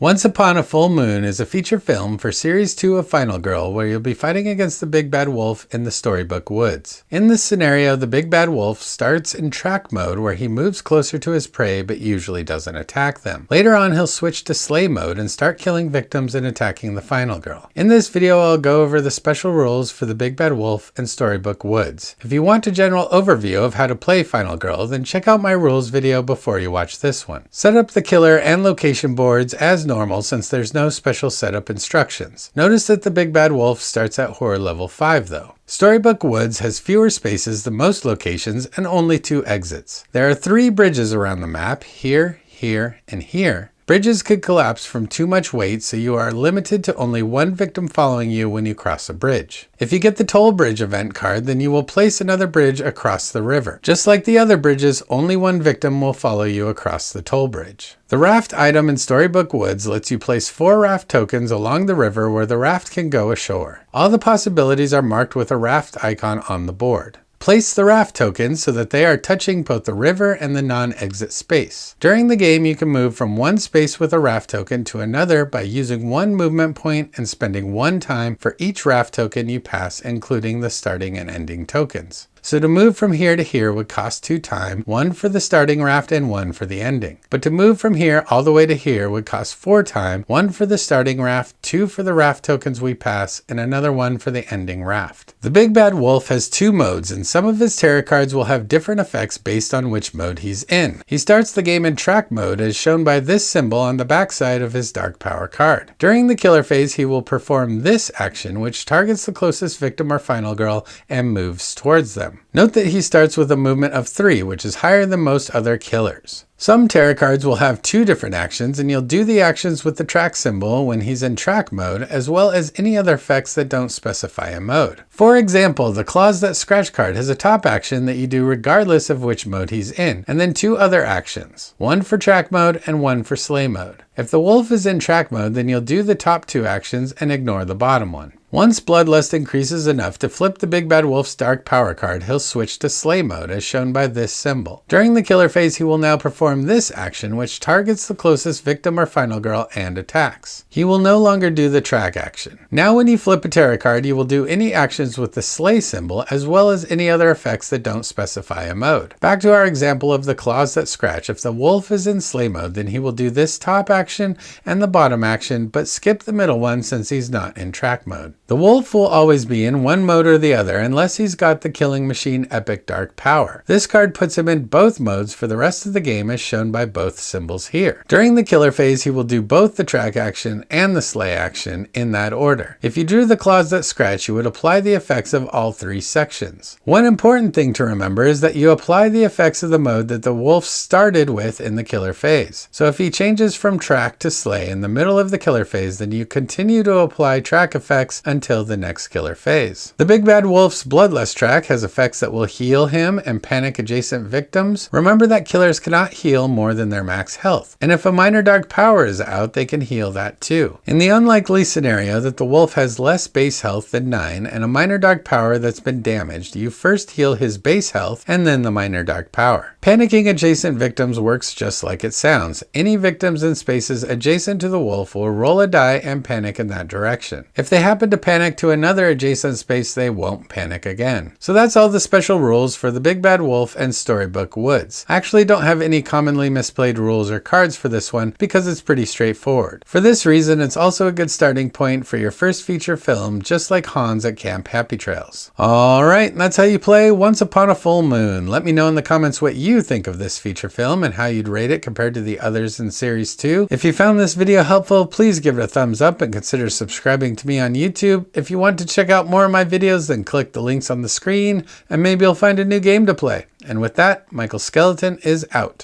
Once Upon a Full Moon is a feature film for Series 2 of Final Girl where you'll be fighting against the Big Bad Wolf in the Storybook Woods. In this scenario, the Big Bad Wolf starts in track mode where he moves closer to his prey but usually doesn't attack them. Later on, he'll switch to slay mode and start killing victims and attacking the Final Girl. In this video, I'll go over the special rules for the Big Bad Wolf and Storybook Woods. If you want a general overview of how to play Final Girl, then check out my rules video before you watch this one. Set up the killer and location boards as normal since there's no special setup instructions. Notice that the Big Bad Wolf starts at horror level 5 though. Storybook Woods has fewer spaces than most locations and only 2 exits. There are 3 bridges around the map, here, here, and here. Bridges could collapse from too much weight, so you are limited to only 1 victim following you when you cross a bridge. If you get the Toll Bridge event card, then you will place another bridge across the river. Just like the other bridges, only 1 victim will follow you across the toll bridge. The Raft item in Storybook Woods lets you place 4 Raft tokens along the river where the raft can go ashore. All the possibilities are marked with a Raft icon on the board. Place the Raft tokens so that they are touching both the river and the non-exit space. During the game, you can move from one space with a Raft token to another by using 1 movement point and spending 1 time for each Raft token you pass, including the starting and ending tokens. So to move from here to here would cost 2 time, 1 for the starting raft and 1 for the ending. But to move from here all the way to here would cost 4 time, 1 for the starting raft, 2 for the raft tokens we pass, and another 1 for the ending raft. The Big Bad Wolf has 2 modes, and some of his tarot cards will have different effects based on which mode he's in. He starts the game in track mode as shown by this symbol on the backside of his Dark Power card. During the killer phase, he will perform this action, which targets the closest victim or Final Girl and moves towards them. Note that he starts with a movement of 3, which is higher than most other killers. Some tarot cards will have 2 different actions, and you'll do the actions with the track symbol when he's in track mode, as well as any other effects that don't specify a mode. For example, the Claws That Scratch card has a top action that you do regardless of which mode he's in, and then 2 other actions, 1 for track mode and 1 for slay mode. If the wolf is in track mode, then you'll do the top 2 actions and ignore the bottom one. Once Bloodlust increases enough to flip the Big Bad Wolf's Dark Power card, he'll switch to slay mode as shown by this symbol. During the killer phase, he will now perform this action, which targets the closest victim or Final Girl and attacks. He will no longer do the track action. Now when you flip a tarot card, you will do any actions with the slay symbol as well as any other effects that don't specify a mode. Back to our example of the Claws That Scratch. If the wolf is in slay mode, then he will do this top action and the bottom action, but skip the middle one since he's not in track mode. The wolf will always be in one mode or the other unless he's got the Killing Machine Epic Dark Power. This card puts him in both modes for the rest of the game as shown by both symbols here. During the killer phase, he will do both the track action and the slay action in that order. If you drew the Claws That Scratch, you would apply the effects of all 3 sections. One important thing to remember is that you apply the effects of the mode that the wolf started with in the killer phase. So if he changes from track to slay in the middle of the killer phase, then you continue to apply track effects until the next killer phase. The Big Bad Wolf's Bloodlust track has effects that will heal him and panic adjacent victims. Remember that killers cannot heal more than their max health, and if a minor dark power is out, they can heal that too. In the unlikely scenario that the wolf has less base health than 9 and a minor dark power that's been damaged, you first heal his base health and then the minor dark power. Panicking adjacent victims works just like it sounds. Any victims in spaces adjacent to the wolf will roll a die and panic in that direction. If they happen to panic to another adjacent space, they won't panic again. So that's all the special rules for the Big Bad Wolf and Storybook Woods. I actually don't have any commonly misplayed rules or cards for this one because it's pretty straightforward. For this reason, it's also a good starting point for your first feature film, just like Hans at Camp Happy Trails. Alright, that's how you play Once Upon a Full Moon. Let me know in the comments what you think of this feature film and how you'd rate it compared to the others in Series 2. If you found this video helpful, please give it a thumbs up and consider subscribing to me on YouTube. If you want to check out more of my videos, then click the links on the screen and maybe you'll find a new game to play. And with that, Michael Skeleton is out.